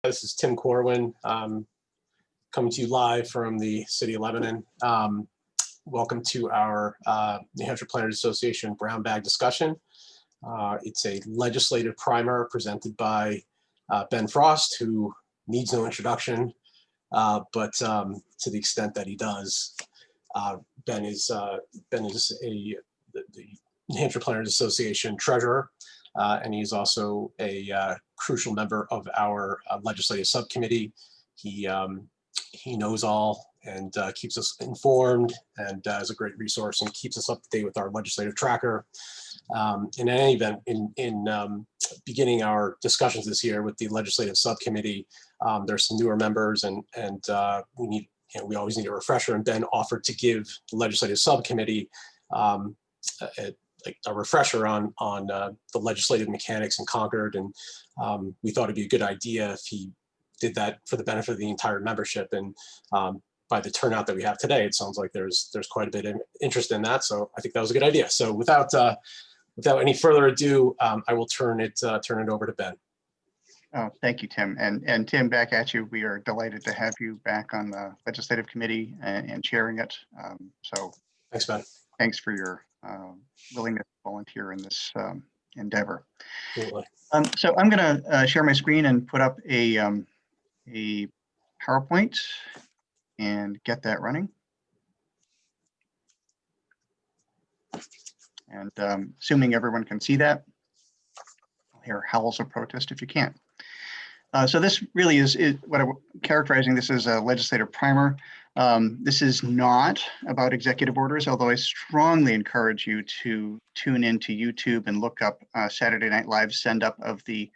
This is Tim Corwin, coming to you live from the city of Lebanon. Welcome to our New Hampshire Planners Association brown bag discussion. It's a legislative primer presented by Ben Frost, who needs no introduction, but to the extent that he does, Ben is the New Hampshire Planners Association treasurer, and he's also a crucial member of our legislative subcommittee. He knows all and keeps us informed, and is a great resource and keeps us up to date with our legislative tracker. In any event, in beginning our discussions this year with the legislative subcommittee, there's some newer members, and we always need a refresher. And Ben offered to give the legislative subcommittee a refresher on the legislative mechanics in Concord, and we thought it'd be a good idea if he did that for the benefit of the entire membership. And by the turnout that we have today, it sounds like there's quite a bit of interest in that. So I think that was a good idea. So without any further ado, I will turn it over to Ben. Oh, thank you, Tim. And Tim, back at you. We are delighted to have you back on the legislative committee and chairing it. So thanks, Ben. Thanks for your willingness to volunteer in this endeavor. Absolutely. So I'm going to share my screen and put up a PowerPoint and get that running. And assuming everyone can see that, I'll hear howls of protest if you can't. So this really is what I'm characterizing this as a legislative primer. This is not about executive orders, although I strongly encourage you to tune into YouTube and look up Saturday Night Live's send up of the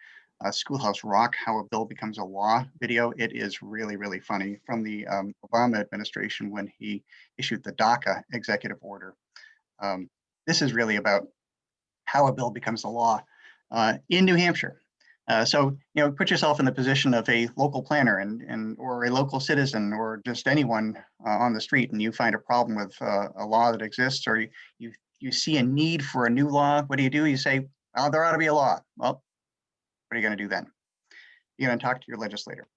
Schoolhouse Rock, How a Bill Becomes a Law video. It is really, really funny, from the Obama administration when he issued the DACA executive order. This is really about how a bill becomes a law in New Hampshire. So, put yourself in the position of a local planner or a local citizen, or just anyone on the street, and you find a problem with a law that exists, or you see a need for a new law. What do? You say, oh, there ought to be a law. Well, what are you going to do then? You're going to talk to your legislator.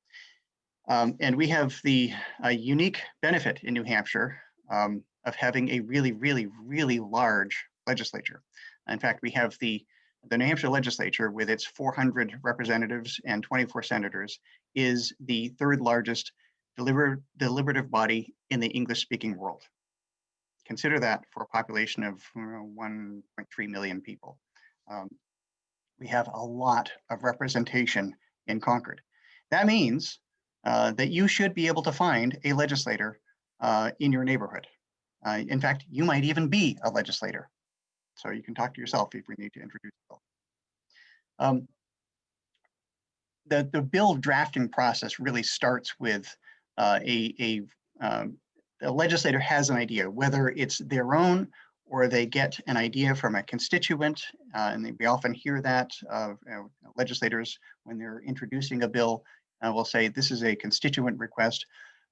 And we have the unique benefit in New Hampshire of having a really, really, really large legislature. In fact, we have the New Hampshire legislature, with its 400 representatives and 24 senators, is the third largest deliberative body in the English-speaking world. Consider that for a population of 1.3 million people. We have a lot of representation in Concord. That means that you should be able to find a legislator in your neighborhood. In fact, you might even be a legislator. So you can talk to yourself if we need to introduce the bill. The bill drafting process really starts with a legislator has an idea, whether it's their own or they get an idea from a constituent. And we often hear that legislators, when they're introducing a bill, will say this is a constituent request,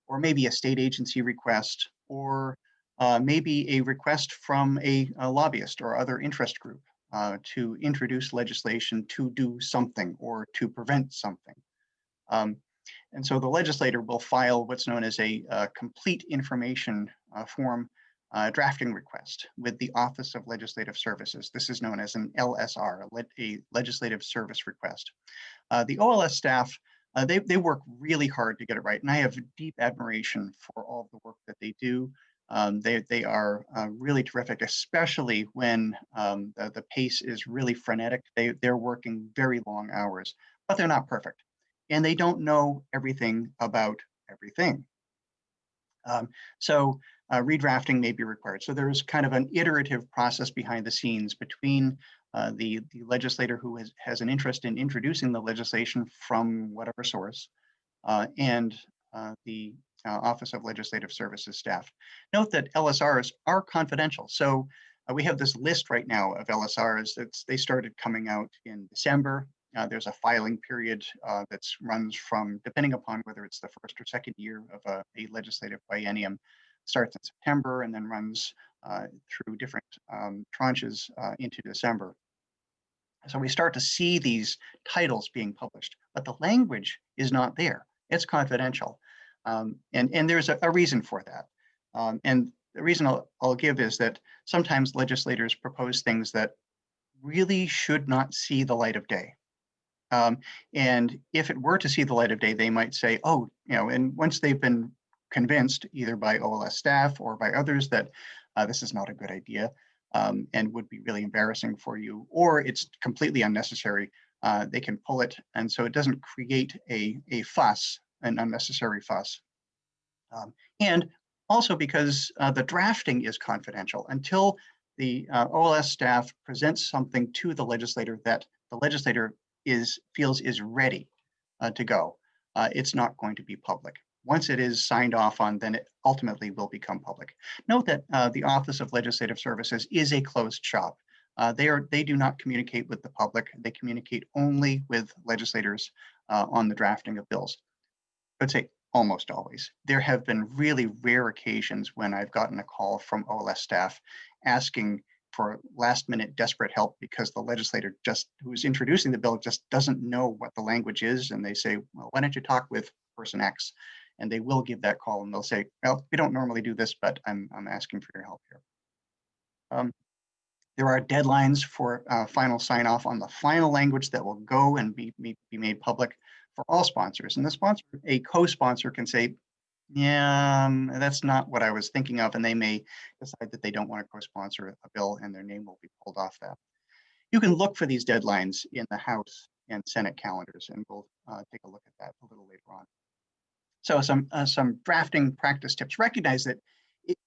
or maybe a state agency request, or maybe a request from a lobbyist or other interest group to introduce legislation to do something or to prevent something. And so the legislator will file what's known as a complete information form drafting request with the Office of Legislative Services. This is known as an LSR, a legislative service request. The OLS staff, they work really hard to get it right, and I have deep admiration for all the work that they do. They are really terrific, especially when the pace is really frenetic. They're working very long hours, but they're not perfect, and they don't know everything about everything. So redrafting may be required. So there's kind of an iterative process behind the scenes between the legislator who has an interest in introducing the legislation from whatever source and the Office of Legislative Services staff. Note that LSRs are confidential. So we have this list right now of LSRs. They started coming out in December. There's a filing period that runs from, depending upon whether it's the first or second year of a legislative biennium, starts in September and then runs through different tranches into December. So we start to see these titles being published. but the language is not there. It's confidential. And there's a reason for that. And the reason I'll give is that sometimes legislators propose things that really should not see the light of day. And if it were to see the light of day, they might say, oh, and once they've been convinced either by OLS staff or by others that this is not a good idea and would be really embarrassing for you, or it's completely unnecessary, they can pull it. And so it doesn't create a fuss, an unnecessary fuss. And also because the drafting is confidential until the OLS staff presents something to the legislator that the legislator feels is ready to go. It's not going to be public. Once it is signed off on, then it ultimately will become public. Note that the Office of Legislative Services is a closed shop. They do not communicate with the public. They communicate only with legislators on the drafting of bills. I'd say almost always. There have been really rare occasions when I've gotten a call from OLS staff asking for last minute desperate help because the legislator who's introducing the bill just doesn't know what the language is. And they say, well, why don't you talk with person X? And they will give that call and they'll say, well, we don't normally do this, but I'm asking for your help here. There are deadlines for final sign off on the final language that will go and be made public for all sponsors. And a co-sponsor can say, yeah, that's not what I was thinking of. And they may decide that they don't want to co-sponsor a bill and their name will be pulled off that. You can look for these deadlines in the House and Senate calendars, and we'll take a look at that a little later on. So some drafting practice tips. Recognize that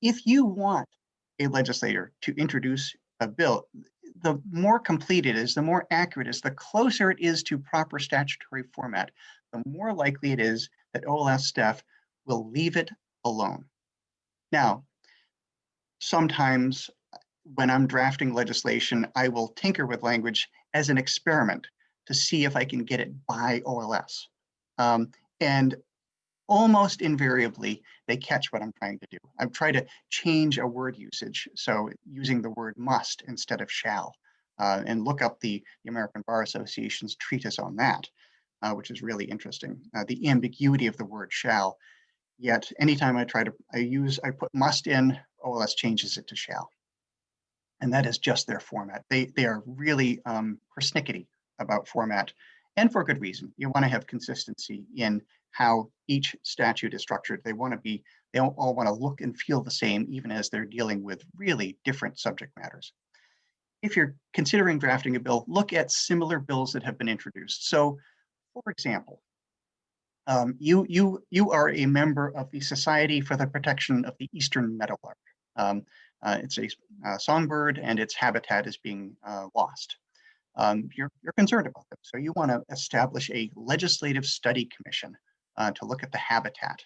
if you want a legislator to introduce a bill, the more complete it is, the more accurate it is, the closer it is to proper statutory format, the more likely it is that OLS staff will leave it alone. Now, sometimes when I'm drafting legislation, I will tinker with language as an experiment to see if I can get it by OLS. And almost invariably, they catch what I'm trying to do. I've tried to change a word usage, so using the word must instead of shall, and look up the American Bar Association's treatise on that, which is really interesting. The ambiguity of the word shall, yet anytime I put must in, OLS changes it to shall. And that is just their format. They are really persnickety about format, and for good reason. You want to have consistency in how each statute is structured. They all want to look and feel the same, even as they're dealing with really different subject matters. If you're considering drafting a bill, look at similar bills that have been introduced. So, for example, you are a member of the Society for the Protection of the Eastern Meadowlark. It's a songbird, and its habitat is being lost. You're concerned about them, so you want to establish a legislative study commission to look at the habitat.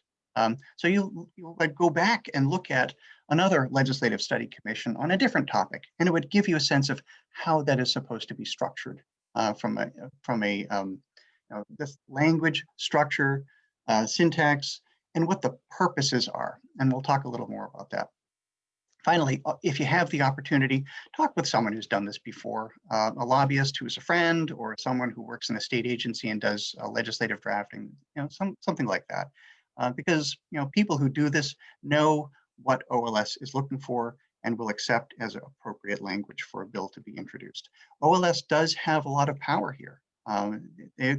So you would go back and look at another legislative study commission on a different topic, and it would give you a sense of how that is supposed to be structured from this language, structure, syntax, and what the purposes are. And we'll talk a little more about that. Finally, if you have the opportunity, talk with someone who's done this before, a lobbyist who's a friend, or someone who works in a state agency and does legislative drafting, something like that. Because people who do this know what OLS is looking for and will accept as appropriate language for a bill to be introduced. OLS does have a lot of power here. They're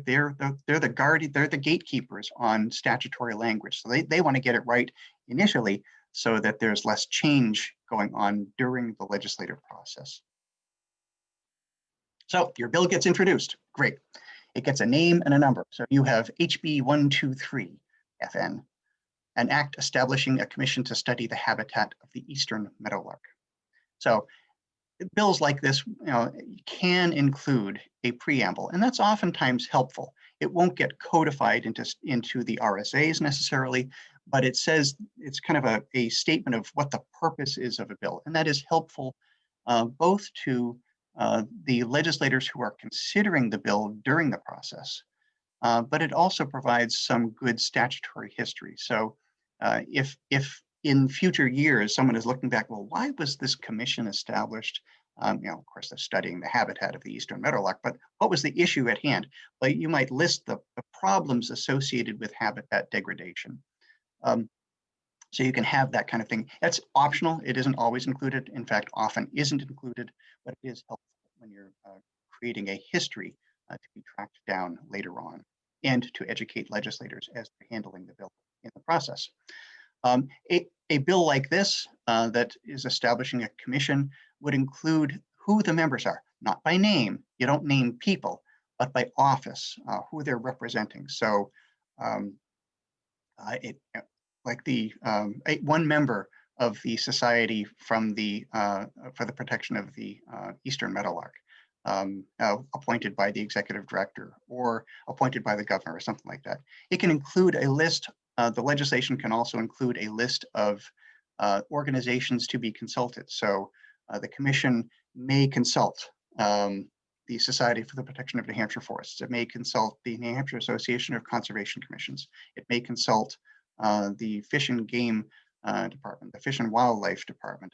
the gatekeepers on statutory language. So they want to get it right initially, so that there's less change going on during the legislative process. So your bill gets introduced, great. It gets a name and a number. So you have HB 123 FN, an act establishing a commission to study the habitat of the eastern meadowlark. So bills like this can include a preamble, and that's oftentimes helpful. It won't get codified into the RSAs necessarily, but it says it's kind of a statement of what the purpose is of a bill. And that is helpful both to the legislators who are considering the bill during the process, but it also provides some good statutory history. So if in future years someone is looking back, well, why was this commission established? Of course, they're studying the habitat of the eastern meadowlark, but what was the issue at hand? Like you might list the problems associated with habitat degradation. So you can have that kind of thing. That's optional. It isn't always included. In fact, often isn't included, but it is helpful when you're creating a history to be tracked down later on and to educate legislators as they're handling the bill in the process. A bill like this that is establishing a commission would include who the members are, not by name. You don't name people, but by office, who they're representing. So like the one member of the Society from the for the Protection of the Eastern Meadowlark, appointed by the executive director or appointed by the governor or something like that. It can include a list. The legislation can also include a list of organizations to be consulted. So the commission may consult the Society for the Protection of New Hampshire Forests. It may consult the New Hampshire Association of Conservation Commissions. It may consult the Fish and Game Department, the Fish and Wildlife Department,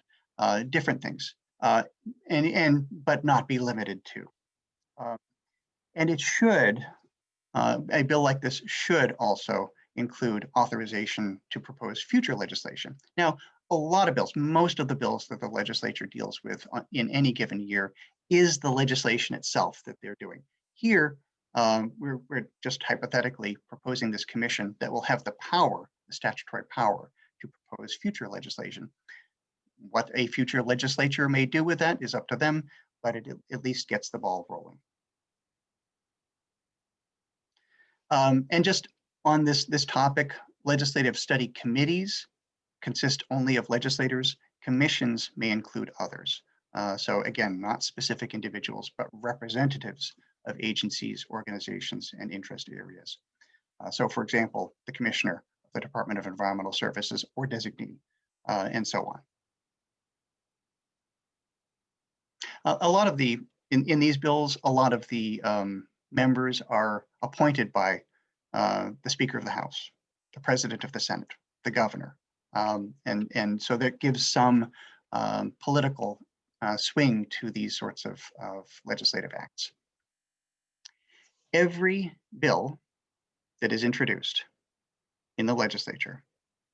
different things, but not be limited to. And it should, a bill like this should also include authorization to propose future legislation. Now, a lot of bills, most of the bills that the legislature deals with in any given year is the legislation itself that they're doing. Here, we're just hypothetically proposing this commission that will have the power, the statutory power, to propose future legislation. What a future legislature may do with that is up to them, but it at least gets the ball rolling. And just on this topic, legislative study committees consist only of legislators. Commissions may include others. So again, not specific individuals, but representatives of agencies, organizations, and interest areas. So for example, the commissioner of the Department of Environmental Services or designee, and so on. A lot of the, in these bills, a lot of the members are appointed by the Speaker of the House, the President of the Senate, the Governor. And so that gives some political swing to these sorts of legislative acts. Every bill that is introduced in the legislature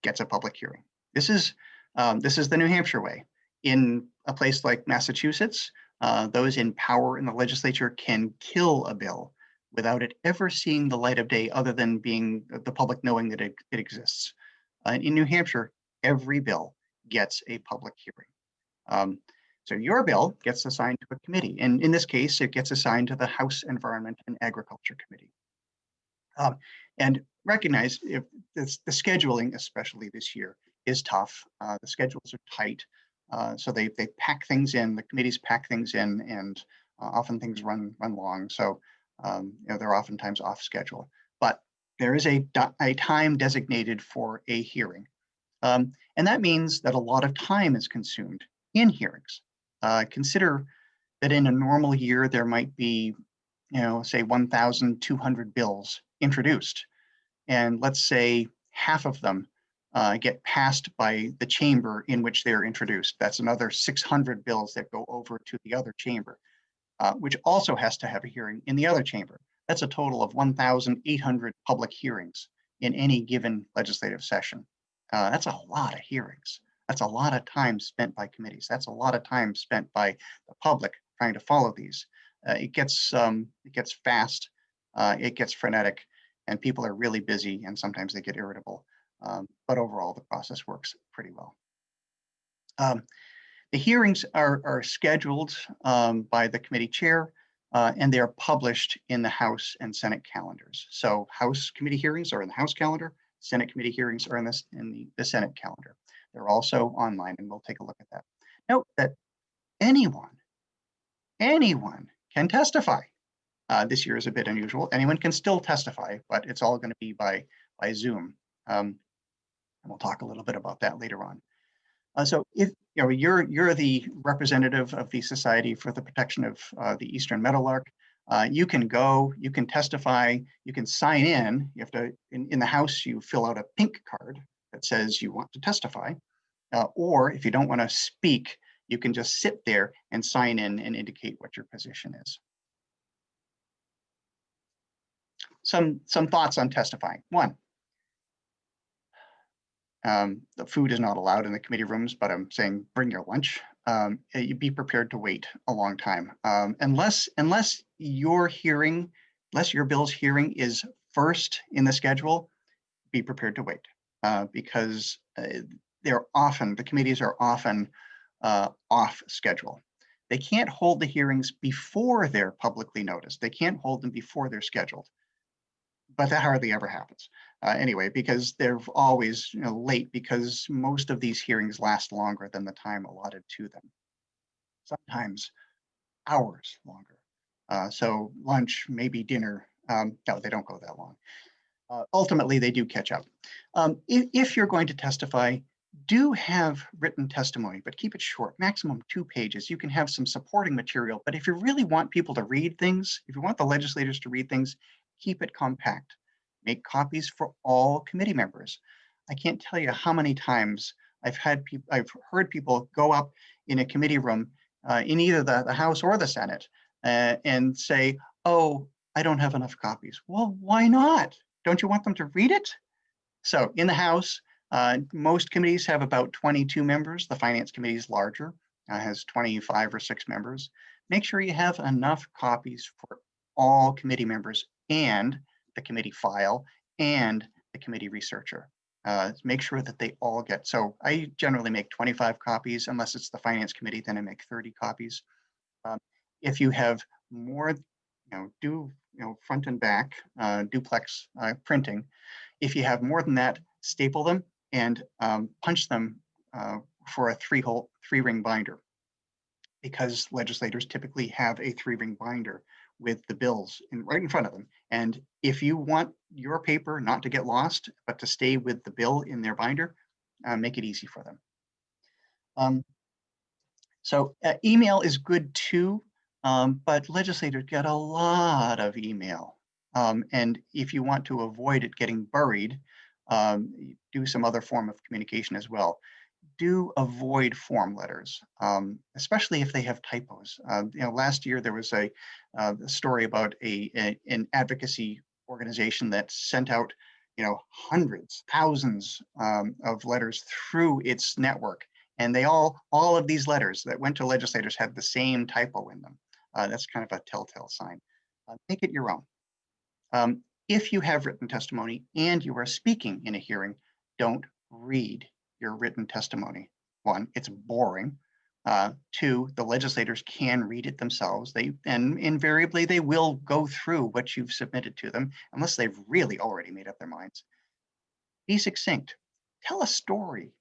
gets a public hearing. This is the New Hampshire way. In a place like Massachusetts, those in power in the legislature can kill a bill without it ever seeing the light of day, other than being the public knowing that it exists. In New Hampshire, every bill gets a public hearing. So your bill gets assigned to a committee, and in this case, it gets assigned to the House Environment and Agriculture Committee. And recognize if the scheduling, especially this year, is tough. The schedules are tight, so they pack things in. The committees pack things in, and often things run long. So they're oftentimes off schedule. But there is a time designated for a hearing, and that means that a lot of time is consumed in hearings. Consider that in a normal year there might be, say 1,200 bills introduced. And let's say half of them get passed by the chamber in which they're introduced. That's another 600 bills that go over to the other chamber, which also has to have a hearing in the other chamber. That's a total of 1,800 public hearings in any given legislative session. That's a lot of hearings. That's a lot of time spent by committees. That's a lot of time spent by the public trying to follow these. It gets fast, it gets frenetic, and people are really busy, and sometimes they get irritable. But overall, the process works pretty well. The hearings are scheduled by the committee chair, and they are published in the House and Senate calendars. So House committee hearings are in the House calendar, Senate committee hearings are in the Senate calendar. They're also online, and we'll take a look at that. Note that anyone can testify. This year is a bit unusual. Anyone can still testify, but it's all going to be by Zoom. And we'll talk a little bit about that later on. So if you're the representative of the Society for the Protection of the Eastern Meadowlark, you can go, you can testify, you can sign in. You have to, in the House, you fill out a pink card that says you want to testify. Or if you don't want to speak, You can just sit there and sign in and indicate what your position is. Some thoughts on testifying. One, the food is not allowed in the committee rooms, but I'm saying bring your lunch. You be prepared to wait a long time. Unless your bill's hearing is first in the schedule, be prepared to wait because the committees are often off schedule. They can't hold the hearings before they're publicly noticed. They can't hold them before they're scheduled. But that hardly ever happens anyway, because they're always late because most of these hearings last longer than the time allotted to them, sometimes hours longer. So lunch, maybe dinner, no, they don't go that long. Ultimately, they do catch up. If you're going to testify, do have written testimony, but keep it short, maximum 2 pages. You can have some supporting material, but if you really want people to read things, if you want the legislators to read things, keep it compact. Make copies for all committee members. I can't tell you how many times I've heard people go up in a committee room in either the House or the Senate and say, "Oh, I don't have enough copies." Well, why not? Don't you want them to read it? So in the House, most committees have about 22 members. The Finance Committee is larger, has 25 or 6 members. Make sure you have enough copies for all committee members and the committee file and the committee researcher. Make sure that they all get, so I generally make 25 copies, unless it's the Finance Committee, then I make 30 copies. If you have more, do front and back duplex printing. If you have more than that, staple them and punch them for a 3-ring binder, because legislators typically have a 3-ring binder with the bills right in front of them. And if you want your paper not to get lost, but to stay with the bill in their binder, make it easy for them. So email is good too, but legislators get a lot of email. And if you want to avoid it getting buried, do some other form of communication as well. Do avoid form letters, especially if they have typos. Last year there was a story about an advocacy organization that sent out, hundreds, thousands of letters through its network, and all of these letters that went to legislators had the same typo in them. That's kind of a telltale sign. Make it your own. If you have written testimony and you are speaking in a hearing, don't read your written testimony. 1, it's boring. 2, the legislators can read it themselves. And invariably they will go through what you've submitted to them, unless they've really already made up their minds. Be succinct. Tell a story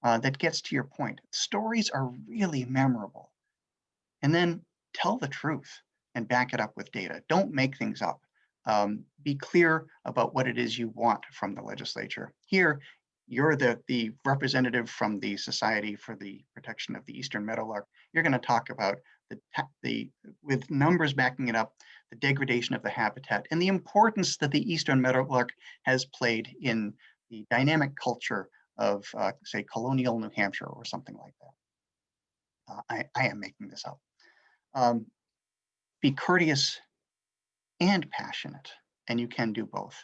that gets to your point. Stories are really memorable. And then tell the truth and back it up with data. Don't make things up. Be clear about what it is you want from the legislature. Here, you're the representative from the Society for the Protection of the Eastern Meadowlark. You're going to talk about with numbers backing it up, the degradation of the habitat and the importance that the Eastern Meadowlark has played in the dynamic culture of, say, colonial New Hampshire or something like that. I am making this up. Be courteous and passionate, and you can do both.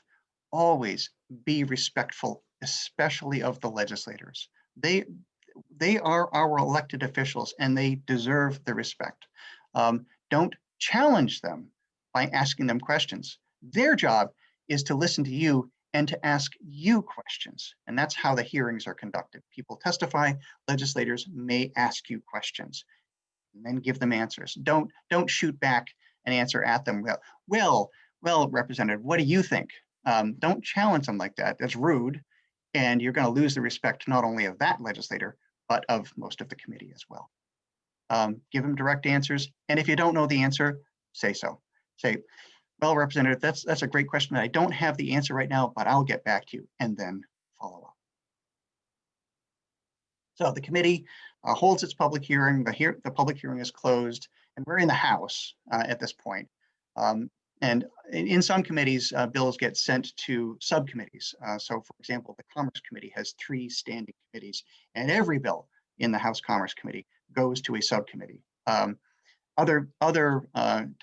Always be respectful, especially of the legislators. They are our elected officials and they deserve the respect. Don't challenge them by asking them questions. Their job is to listen to you and to ask you questions. And that's how the hearings are conducted. People testify, legislators may ask you questions and then give them answers. Don't shoot back an answer at them. Well, Representative, what do you think? Don't challenge them like that. That's rude. And you're going to lose the respect not only of that legislator, but of most of the committee as well. Give them direct answers. And if you don't know the answer, say so. Say, well, Representative, that's a great question. I don't have the answer right now, but I'll get back to you, and then follow up. So the committee holds its public hearing. The public hearing is closed, and we're in the House at this point. And in some committees, bills get sent to subcommittees. So for example, the Commerce Committee has 3 standing committees, and every bill in the House Commerce Committee goes to a subcommittee. Other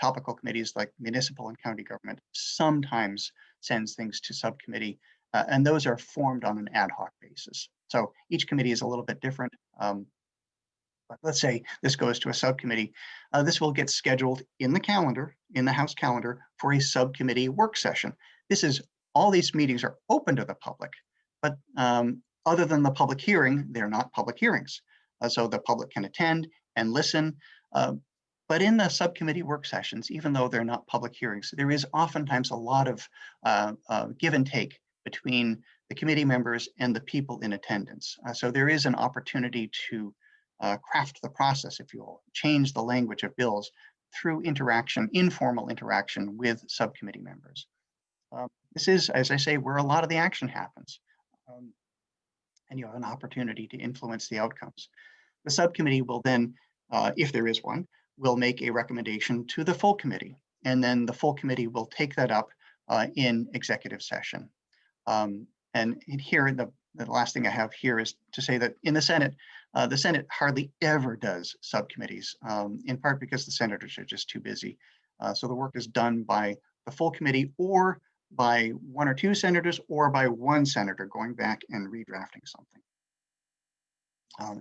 topical committees like municipal and county government sometimes sends things to subcommittee, and those are formed on an ad hoc basis. So each committee is a little bit different. But let's say this goes to a subcommittee. This will get scheduled in the calendar, in the House calendar, for a subcommittee work session. All these meetings are open to the public, but other than the public hearing, they're not public hearings. So the public can attend and listen. But in the subcommittee work sessions, even though they're not public hearings, there is oftentimes a lot of give and take between the committee members and the people in attendance. So there is an opportunity to craft the process, if you will, change the language of bills through interaction, informal interaction with subcommittee members. This is, as I say, where a lot of the action happens. And you have an opportunity to influence the outcomes. The subcommittee will then, if there is one, will make a recommendation to the full committee. And then the full committee will take that up in executive session. And here, the last thing I have here is to say that in the Senate hardly ever does subcommittees, in part because the senators are just too busy. So the work is done by the full committee or by one or two senators or by one senator going back and redrafting something.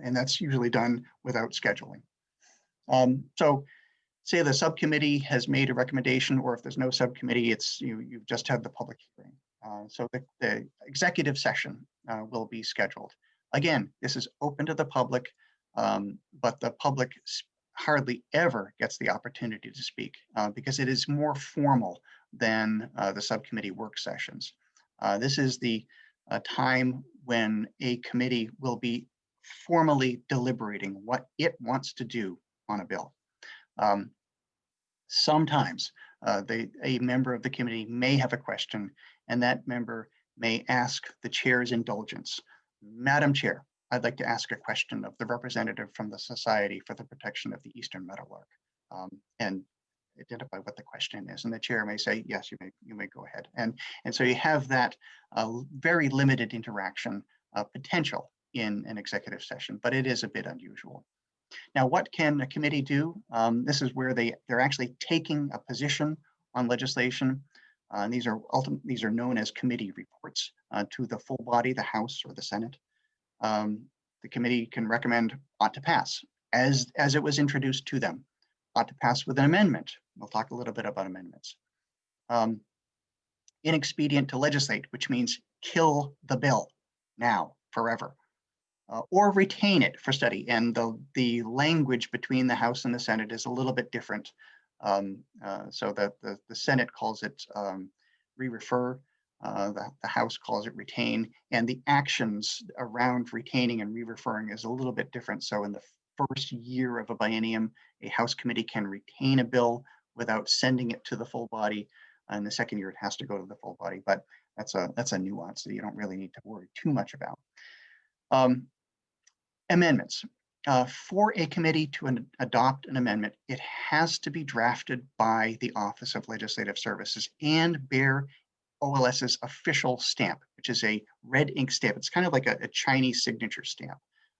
And that's usually done without scheduling. So say the subcommittee has made a recommendation, or if there's no subcommittee, you've just had the public hearing. So the executive session will be scheduled. Again, this is open to the public, but the public hardly ever gets the opportunity to speak because it is more formal than the subcommittee work sessions. This is the time when a committee will be formally deliberating what it wants to do on a bill. Sometimes a member of the committee may have a question, and that member may ask the chair's indulgence. Madam Chair, I'd like to ask a question of the representative from the Society for the Protection of the Eastern Meadowlark, and identify what the question is. And the chair may say, yes, you may go ahead. And so you have that very limited interaction potential in an executive session, but it is a bit unusual. Now, what can a committee do? This is where they're actually taking a position on legislation. And these are known as committee reports to the full body, the House or the Senate. The committee can recommend ought to pass as it was introduced to them, ought to pass with an amendment. We'll talk a little bit about amendments. Inexpedient to legislate, which means kill the bill now, forever. Or retain it for study. And the language between the House and the Senate is a little bit different. So that the Senate calls it re-refer, the House calls it retain, and the actions around retaining and re-referring is a little bit different. So in the first year of a biennium, a House committee can retain a bill without sending it to the full body. And the second year, it has to go to the full body. But that's a nuance that you don't really need to worry too much about. Amendments. For a committee to adopt an amendment, it has to be drafted by the Office of Legislative Services and bear OLS's official stamp, which is a red ink stamp. It's kind of like a Chinese signature stamp.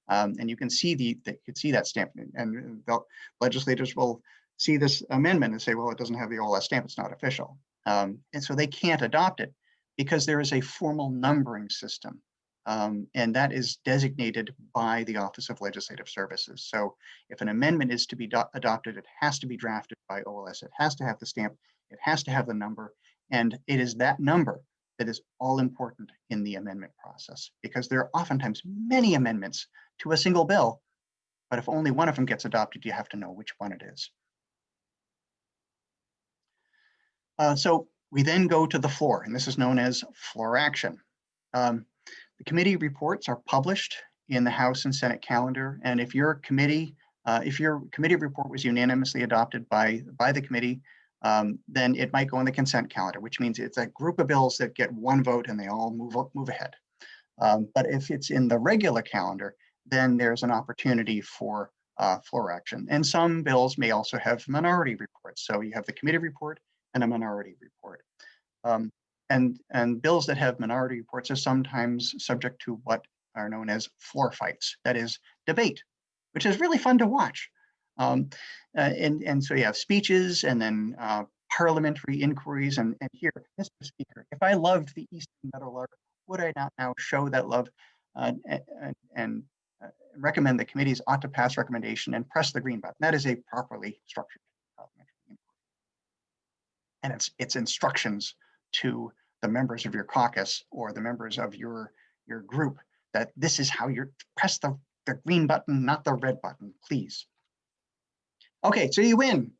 And you can see that stamp, and the legislators will see this amendment and say, well, it doesn't have the OLS stamp, it's not official. And so they can't adopt it because there is a formal numbering system. And that is designated by the Office of Legislative Services. So if an amendment is to be adopted, it has to be drafted by OLS. It has to have the stamp. It has to have the number. And it is that number that is all important in the amendment process, because there are oftentimes many amendments to a single bill. But if only one of them gets adopted, you have to know which one it is. So we then go to the floor, and this is known as floor action. The committee reports are published in the House and Senate calendar, and if your committee report was unanimously adopted by the committee, then it might go on the consent calendar, which means it's a group of bills that get one vote and they all move ahead. But if it's in the regular calendar, then there's an opportunity for floor action. And some bills may also have minority reports. So you have the committee report and a minority report. And bills that have minority reports are sometimes subject to what are known as floor fights, that is, debate which is really fun to watch. And so you have speeches and then parliamentary inquiries. And here, Mr. Speaker, if I loved the Eastern Meadowlark, would I not now show that love and recommend the committees ought to pass recommendation and press the green button? That is a properly structured parliamentary inquiry. And it's instructions to the members of your caucus or the members of your group that this is how you press the green button, not the red button, please. Okay, so you win.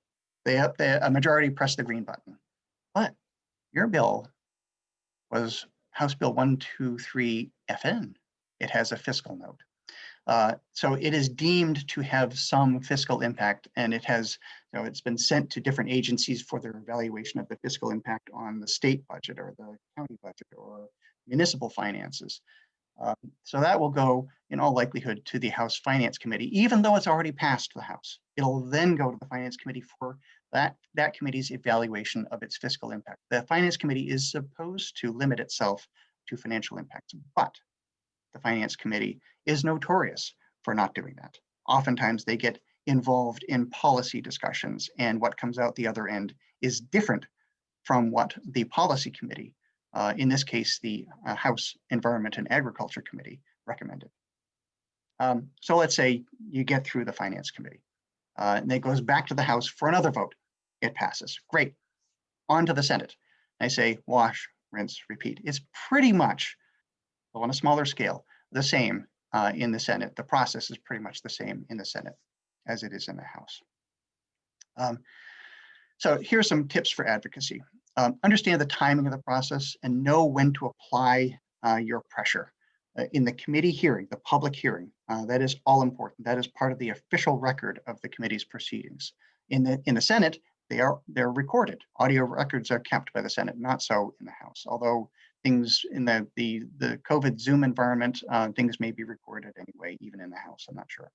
A majority pressed the green button. But your bill was House Bill 123 FN. It has a fiscal note. So it is deemed to have some fiscal impact, and it's been sent to different agencies for their evaluation of the fiscal impact on the state budget or the county budget or municipal finances. So that will go in all likelihood to the House Finance Committee, even though it's already passed the House. It'll then go to the Finance Committee for that committee's evaluation of its fiscal impact. The Finance Committee is supposed to limit itself to financial impacts, but the Finance Committee is notorious for not doing that. Oftentimes they get involved in policy discussions, and what comes out the other end is different from what the Policy Committee, in this case, the House Environment and Agriculture Committee, recommended. So let's say you get through the Finance Committee, and it goes back to the House for another vote. It passes. Great. On to the Senate. I say wash, rinse, repeat. It's pretty much, on a smaller scale, the same in the Senate. The process is pretty much the same in the Senate as it is in the House. So here's some tips for advocacy. Understand the timing of the process and know when to apply your pressure. In the committee hearing, the public hearing, that is all important. That is part of the official record of the committee's proceedings. In the Senate, they're recorded. Audio records are kept by the Senate, not so in the House. Although things in the COVID Zoom environment, things may be recorded anyway, even in the House. I'm not sure.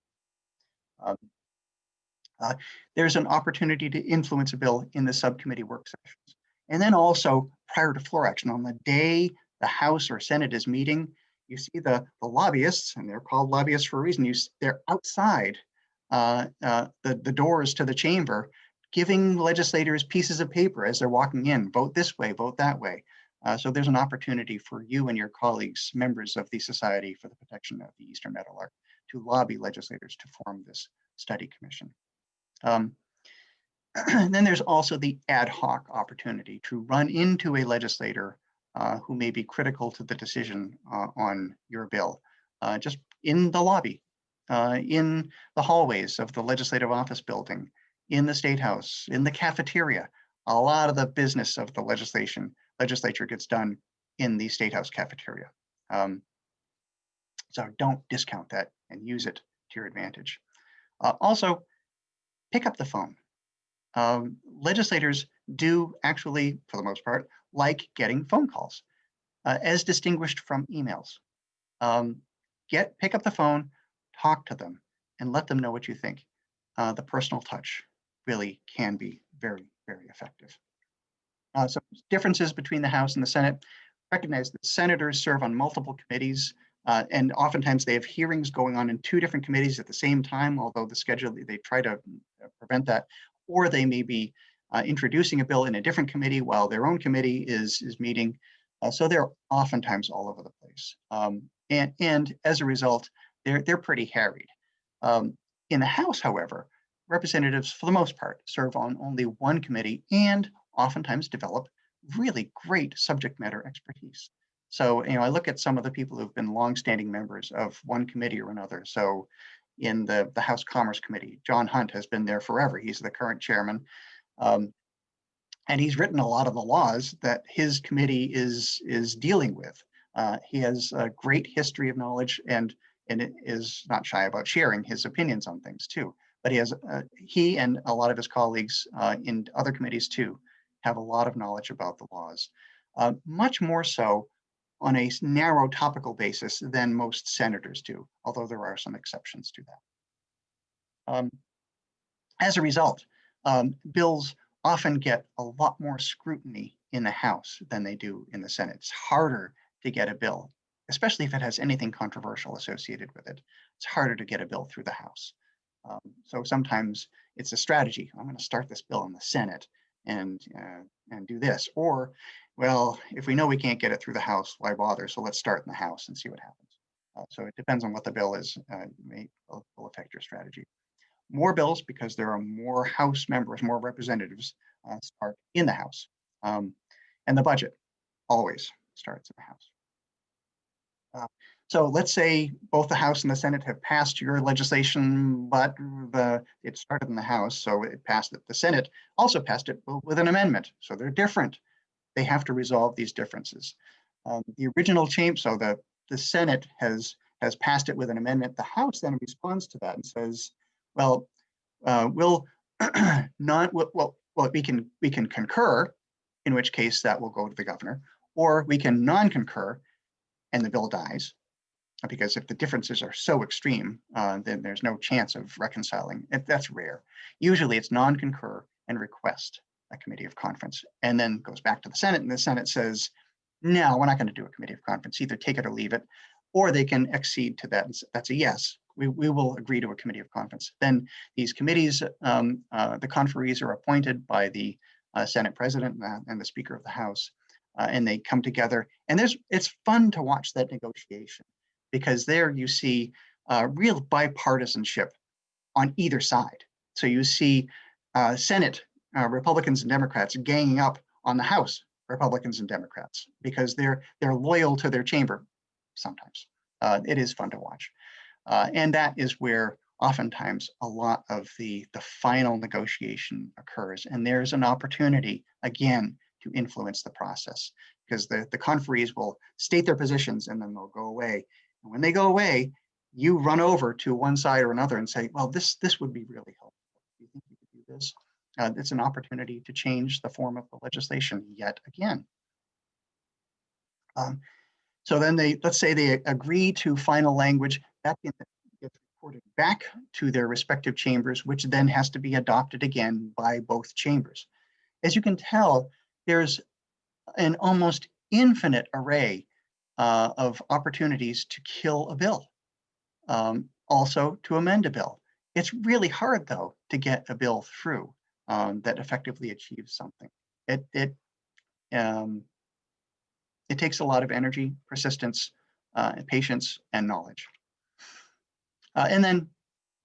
There's an opportunity to influence a bill in the subcommittee work sessions. And then also prior to floor action, on the day the House or Senate is meeting, you see the lobbyists, and they're called lobbyists for a reason. They're outside the doors to the chamber, giving legislators pieces of paper as they're walking in. Vote this way, vote that way. So there's an opportunity for you and your colleagues, members of the Society for the Protection of the Eastern Meadowlark, to lobby legislators to form this study commission. Then there's also the ad hoc opportunity to run into a legislator who may be critical to the decision on your bill, just in the lobby, in the hallways of the legislative office building, in the State House, in the cafeteria. A lot of the business of the legislature gets done in the State House cafeteria. So don't discount that and use it to your advantage. Also, pick up the phone. Legislators do actually, for the most part, like getting phone calls, as distinguished from emails. Pick up the phone, talk to them, and let them know what you think. The personal touch really can be very, very effective. Some differences between the House and the Senate. Recognize that senators serve on multiple committees, and oftentimes they have hearings going on in 2 different committees at the same time, although the schedule, they try to prevent that. Or they may be introducing a bill in a different committee while their own committee is meeting. So they're oftentimes all over the place. And as a result, they're pretty harried. In the House, however, representatives, for the most part, serve on only one committee and oftentimes develop really great subject matter expertise. So, I look at some of the people who've been longstanding members of one committee or another. So in the House Commerce Committee, John Hunt has been there forever. He's the current chairman. And he's written a lot of the laws that his committee is dealing with. He has a great history of knowledge and is not shy about sharing his opinions on things too. But he and a lot of his colleagues in other committees too have a lot of knowledge about the laws, much more so on a narrow topical basis than most senators do, although there are some exceptions to that. As a result, bills often get a lot more scrutiny in the House than they do in the Senate. It's harder to get a bill, especially if it has anything controversial associated with it. It's harder to get a bill through the House. So sometimes it's a strategy. I'm going to start this bill in the Senate and do this. Or, well, if we know we can't get it through the House, why bother? So let's start in the House and see what happens. So it depends on what the bill is, will affect your strategy. More bills, because there are more House members, more representatives, start in the House. And the budget always starts in the House. So let's say both the House and the Senate have passed your legislation, but it started in the House, so it passed it. The Senate also passed it with an amendment, so they're different. They have to resolve these differences. The original change, so the Senate has passed it with an amendment. The House then responds to that and says, well, we'll not, well, we can concur, in which case that will go to the governor, or we can non-concur and the bill dies. Because if the differences are so extreme, then there's no chance of reconciling. That's rare. Usually it's non-concur and request a committee of conference, and then goes back to the Senate, and the Senate says, no, we're not going to do a committee of conference, either take it or leave it, or they can accede to that. That's a yes, we will agree to a committee of conference. Then these committees, the conferees are appointed by the Senate president and the Speaker of the House, and they come together, and it's fun to watch that negotiation, because there you see real bipartisanship on either side. So you see Senate Republicans and Democrats ganging up on the House Republicans and Democrats, because they're loyal to their chamber sometimes. It is fun to watch. And that is where oftentimes a lot of the final negotiation occurs. And there's an opportunity, again, to influence the process, because the conferees will state their positions and then they'll go away. And when they go away, you run over to one side or another and say, well, this would be really helpful. Do you think you could do this? It's an opportunity to change the form of the legislation yet again. So then let's say they agree to final language, that gets reported back to their respective chambers, which then has to be adopted again by both chambers. As you can tell, there's an almost infinite array of opportunities to kill a bill, also to amend a bill. It's really hard, though, to get a bill through that effectively achieves something. It takes a lot of energy, persistence, patience, and knowledge. And then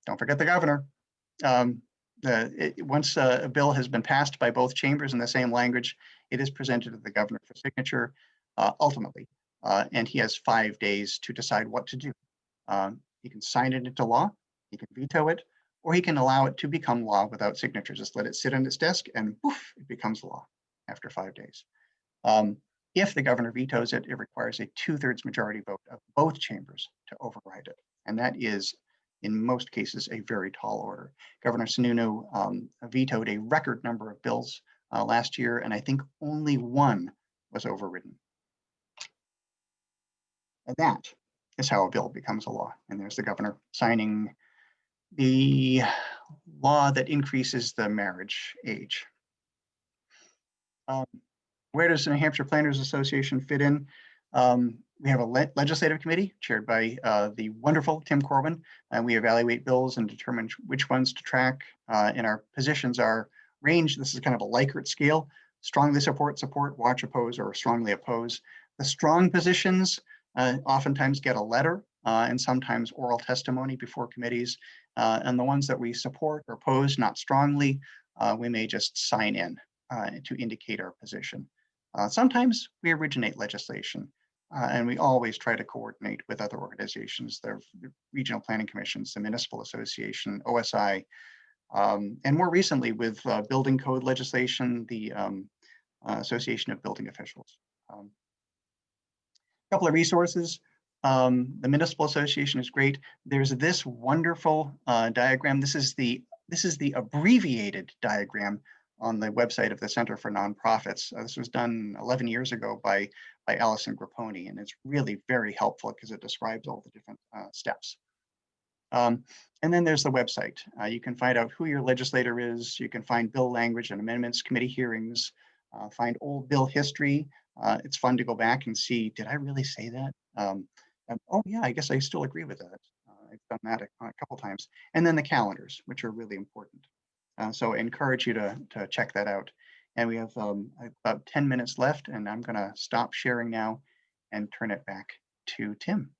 don't forget the governor. Once a bill has been passed by both chambers in the same language, it is presented to the governor for signature, ultimately, and he has 5 days to decide what to do. He can sign it into law, he can veto it, or he can allow it to become law without signature. Just let it sit on his desk and poof, it becomes law after 5 days. If the governor vetoes it, it requires a 2/3 majority vote of both chambers to override it. And that is, in most cases, a very tall order. Governor Sununu vetoed a record number of bills last year, and I think only one was overridden. And that is how a bill becomes a law. And there's the governor signing the law that increases the marriage age. Where does the New Hampshire Planners Association fit in? We have a legislative committee chaired by the wonderful Tim Corwin, and we evaluate bills and determine which ones to track. And our positions are ranged. This is kind of a Likert scale: strongly support, watch, oppose, or strongly oppose. The strong positions oftentimes get a letter and sometimes oral testimony before committees. And the ones that we support or oppose not strongly, we may just sign in to indicate our position. Sometimes we originate legislation, and we always try to coordinate with other organizations, the regional planning commissions, the municipal association, OSI, and more recently with building code legislation, the Association of Building Officials. A couple of resources. The Municipal Association is great. There's this wonderful diagram. This is the abbreviated diagram on the website of the Center for Nonprofits. This was done 11 years ago by Allison Grapponi, and it's really very helpful because it describes all the different steps. And then there's the website. You can find out who your legislator is. You can find bill language and amendments, committee hearings, find old bill history. It's fun to go back and see, did I really say that? And, oh yeah, I guess I still agree with that. I've done that a couple times. And then the calendars, which are really important. So I encourage you to check that out. And we have about 10 minutes left, and I'm going to stop sharing now and turn it back to Tim.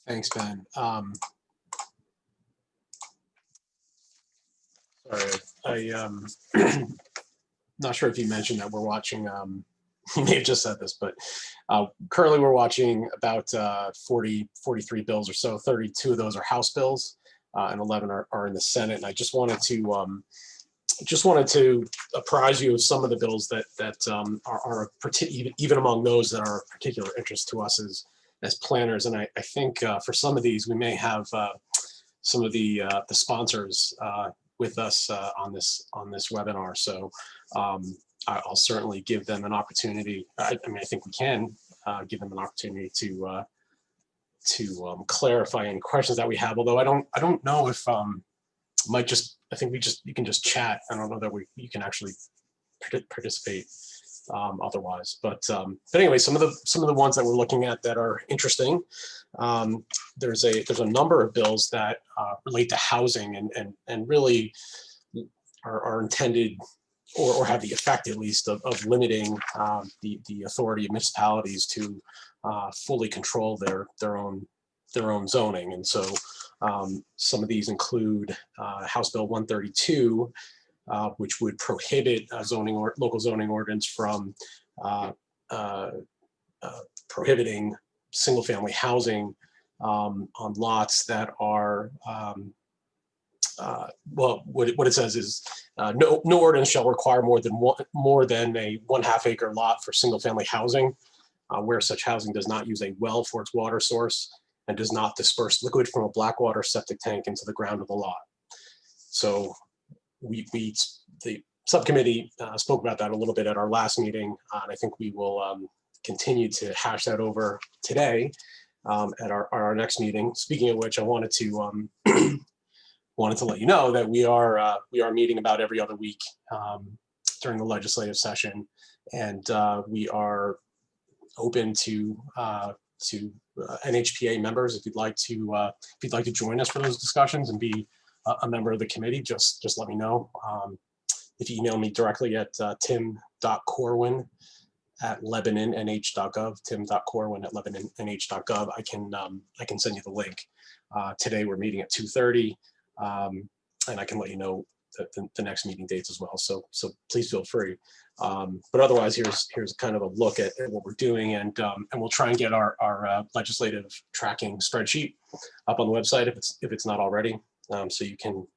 Thanks, Ben. Sorry, not sure if you mentioned that we're watching, you may have just said this, but currently we're watching about 43 bills or so. 32 of those are House bills, and 11 are in the Senate. And I just wanted to apprise you of some of the bills that are even among those that are of particular interest to us as planners. And I think for some of these, we may have some of the sponsors with us on this webinar. So I'll certainly give them an opportunity. I mean, I think we can give them an opportunity to clarify any questions that we have. Although I don't know if I think you can just chat. I don't know that you can actually participate otherwise. But anyway, some of the ones that we're looking at that are interesting. There's a number of bills that relate to housing and really are intended or have the effect, at least, of limiting the authority of municipalities to fully control their own zoning. And so some of these include House Bill 132, which would prohibit local zoning ordinance from prohibiting single-family housing on lots that are well, what it says is no ordinance shall require more than a 1/2 acre lot for single-family housing, where such housing does not use a well for its water source and does not disperse liquid from a black water septic tank into the ground of the lot. So the subcommittee spoke about that a little bit at our last meeting, and I think we will continue to hash that over today at our next meeting. Speaking of which, I wanted to let you know that we are meeting about every other week during the legislative session, and we are open to NHPA members. If you'd like to join us for those discussions and be a member of the committee, just let me know. If you email me directly at tim.corwin@lebanonnh.gov, tim.corwin@lebanonnh.gov, I can send you the link. Today we're meeting at 2:30, and I can let you know the next meeting dates as well. So please feel free. But otherwise, here's kind of a look at what we're doing, and we'll try and get our legislative tracking spreadsheet up on the website if it's not already, so you can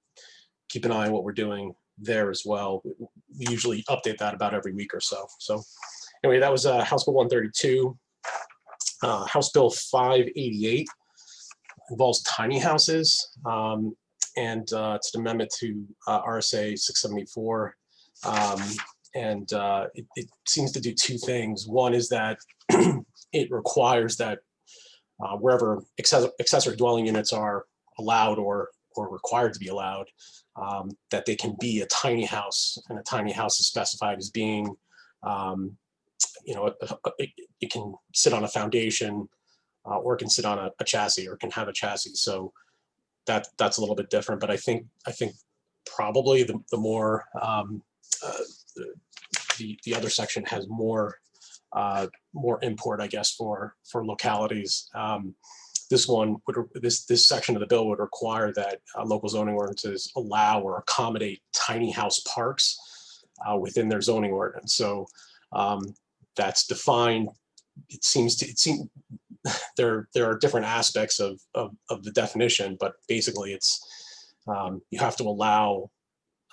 keep an eye on what we're doing there as well. We usually update that about every week or so. So anyway, that was House Bill 132. House Bill 588 involves tiny houses, and it's an amendment to RSA 674. And it seems to do two things. One is that it requires that wherever accessory dwelling units are allowed or required to be allowed, that they can be a tiny house, and a tiny house is specified as being, it can sit on a foundation, or it can sit on a chassis, or can have a chassis. So that's a little bit different. But I think probably the more the other section has more import, I guess, for localities. This section of the bill would require that local zoning ordinances allow or accommodate tiny house parks within their zoning ordinance. So that's defined. It seems there are different aspects of the definition, but basically it's you have to allow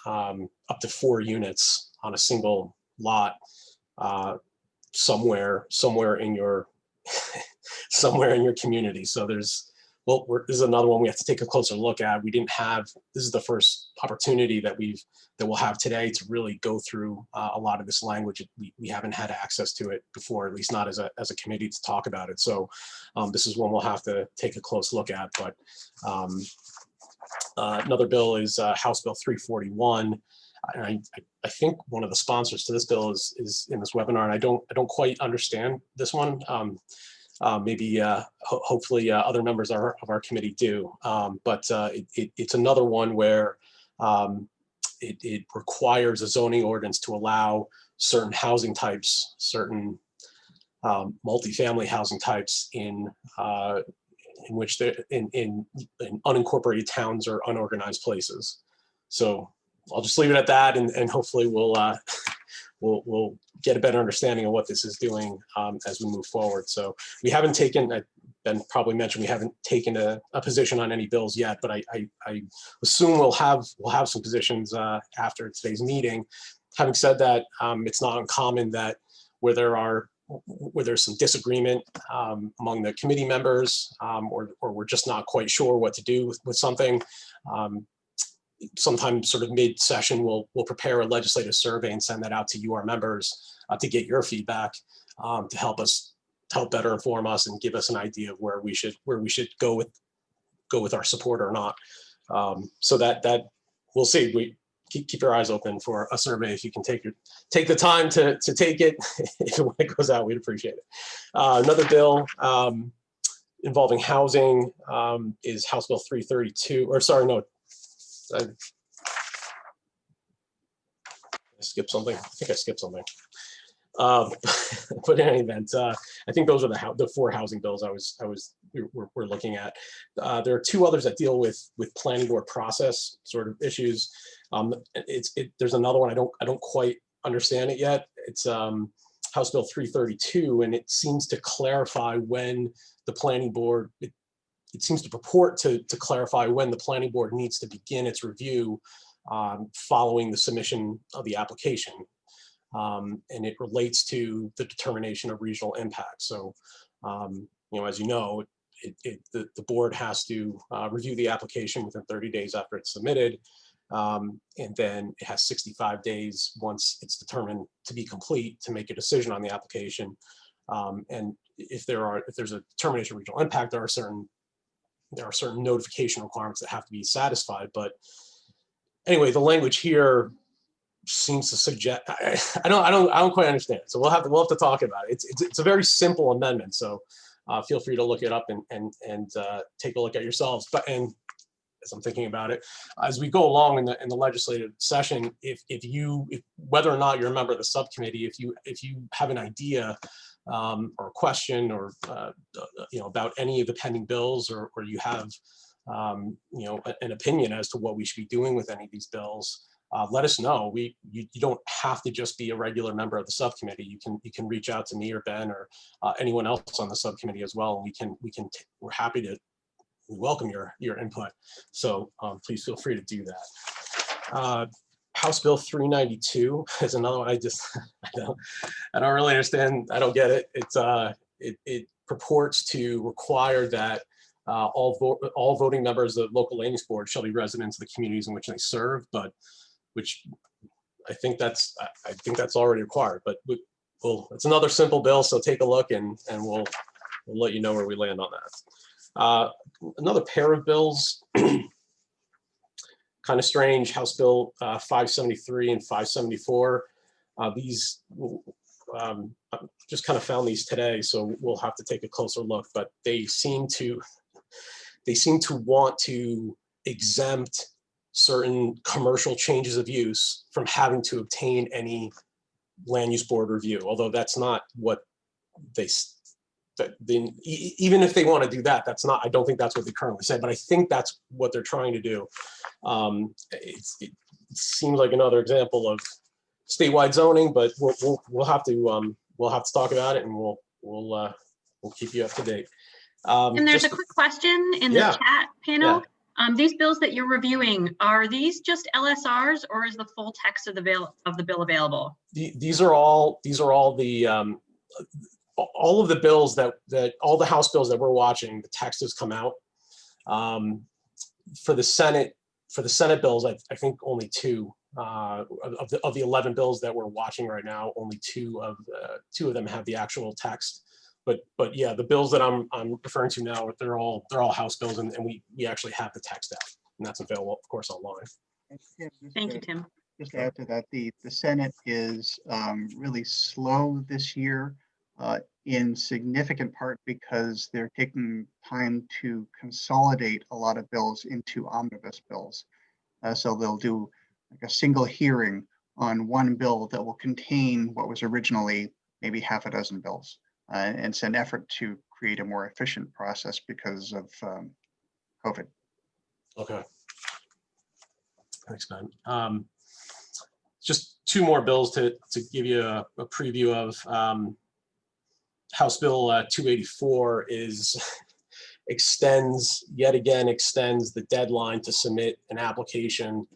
up to 4 units on a single lot somewhere in your somewhere in your community. So this is another one we have to take a closer look at. This is the first opportunity that we'll have today to really go through a lot of this language. We haven't had access to it before, at least not as a committee to talk about it. So this is one we'll have to take a close look at. But another bill is House Bill 341. And I think one of the sponsors to this bill is in this webinar, and I don't quite understand this one. maybe hopefully other members of our committee do. But it's another one where it requires a zoning ordinance to allow certain housing types, certain multifamily housing types in which they're in unincorporated towns or unorganized places. So I'll just leave it at that, and hopefully we'll get a better understanding of what this is doing as we move forward. So we haven't taken, Ben probably mentioned, we haven't taken a position on any bills yet, but I assume we'll have some positions after today's meeting. Having said that, it's not uncommon that where there's some disagreement among the committee members, or we're just not quite sure what to do with something. Sometimes sort of mid-session, we'll prepare a legislative survey and send that out to you, our members, to get your feedback, to help better inform us and give us an idea of where we should go with our support or not. So that we'll see. We keep your eyes open for a survey. If you can take the time to take it, when it goes out, we'd appreciate it. Another bill involving housing is House Bill 332, or sorry, no, I skipped something. I think I skipped something. But in any event, I think those are the 4 housing bills we're looking at. There are 2 others that deal with planning board process sort of issues. There's another one I don't quite understand it yet. It's House Bill 332, and it seems to clarify when the planning board. It seems to purport to clarify when the planning board needs to begin its review following the submission of the application. And it relates to the determination of regional impact. So, as you know, the board has to review the application within 30 days after it's submitted. And then it has 65 days once it's determined to be complete to make a decision on the application. And if there's a determination of regional impact, there are certain notification requirements that have to be satisfied. But anyway, the language here seems to suggest I don't quite understand it. So we'll have to talk about it. It's a very simple amendment. So feel free to look it up and take a look at yourselves. But as I'm thinking about it, as we go along in the legislative session, if whether or not you're a member of the subcommittee, if you have an idea or a question or about any of the pending bills, or you have an opinion as to what we should be doing with any of these bills, let us know. You don't have to just be a regular member of the subcommittee. You can reach out to me or Ben or anyone else on the subcommittee as well. And we're happy to welcome your input. So please feel free to do that. House Bill 392 is another one. I don't really understand. I don't get it. It purports to require that all voting members of the local land use board shall be residents of the communities in which they serve, which I think that's already required. But it's another simple bill, so take a look and we'll let you know where we land on that. Another pair of bills. Kind of strange, House Bill 573 and 574. These, just kind of found these today, so we'll have to take a closer look, but they seem to want to exempt certain commercial changes of use from having to obtain any land use board review, although that's not what even if they want to do that, I don't think that's what they currently said, but I think that's what they're trying to do. It seems like another example of statewide zoning, but we'll have to talk about it, and we'll keep you up to date. And there's a quick question in the chat panel. Yeah. These bills that you're reviewing, are these just LSRs, or is the full text of the bill available? These are all the all of the bills that all the House bills that we're watching. The text has come out. For the Senate bills, I think only 2 of the 11 bills that we're watching right now, only 2 of them have the actual text. But yeah, the bills that I'm referring to now, they're all House bills, and we actually have the text out, and that's available, of course, online. Thank you, Tim. Just to add to that, the Senate is really slow this year in significant part because they're taking time to consolidate a lot of bills into omnibus bills. So they'll do like a single hearing on one bill that will contain what was originally maybe half a dozen bills. And it's an effort to create a more efficient process because of COVID. Okay. Thanks, Ben. Just two more bills to give you a preview of. House Bill 284 extends the deadline to submit an application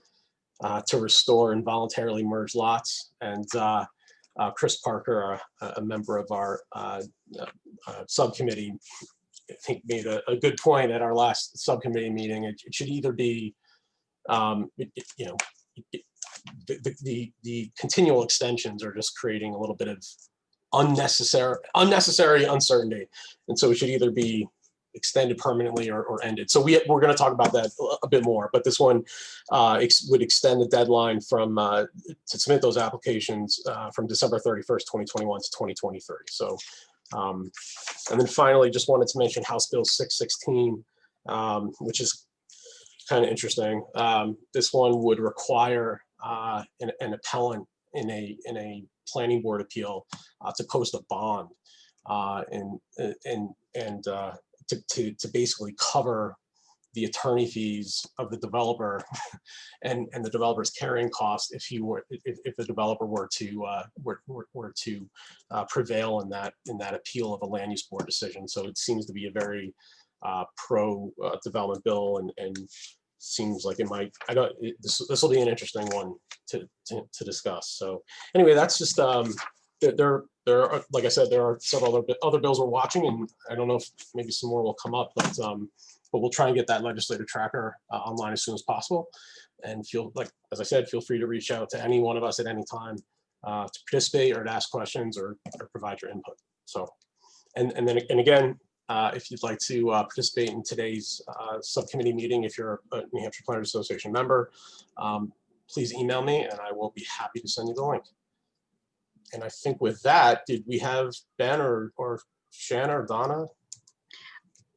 to restore involuntarily merged lots. And Chris Parker, a member of our subcommittee, I think made a good point at our last subcommittee meeting. It should either be, the continual extensions are just creating a little bit of unnecessary uncertainty, and so it should either be extended permanently or ended. So we're going to talk about that a bit more, but this one would extend the deadline from to submit those applications from December 31st, 2021 to 2023. So and then finally, just wanted to mention House Bill 616, which is kind of interesting. This one would require an appellant in a planning board appeal to post a bond and to basically cover the attorney fees of the developer and the developer's carrying cost if the developer were to prevail in that appeal of a land use board decision. So it seems to be a very pro development bill, and seems like it might. This will be an interesting one to discuss. So anyway, that's just there are, like I said, there are several other bills we're watching, and I don't know if maybe some more will come up, but we'll try and get that legislative tracker online as soon as possible. And as I said, feel free to reach out to any one of us at any time to participate or to ask questions or provide your input. So, and again, if you'd like to participate in today's subcommittee meeting, if you're a New Hampshire Planners Association member, please email me and I will be happy to send you the link. And I think with that, did we have Ben or Shanna or Donna?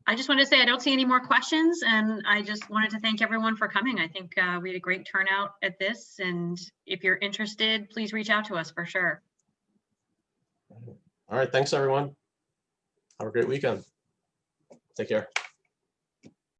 I just wanted to say I don't see any more questions, and I just wanted to thank everyone for coming. I think we had a great turnout at this, and if you're interested, please reach out to us for sure. All right, thanks everyone. Have a great weekend. Take care.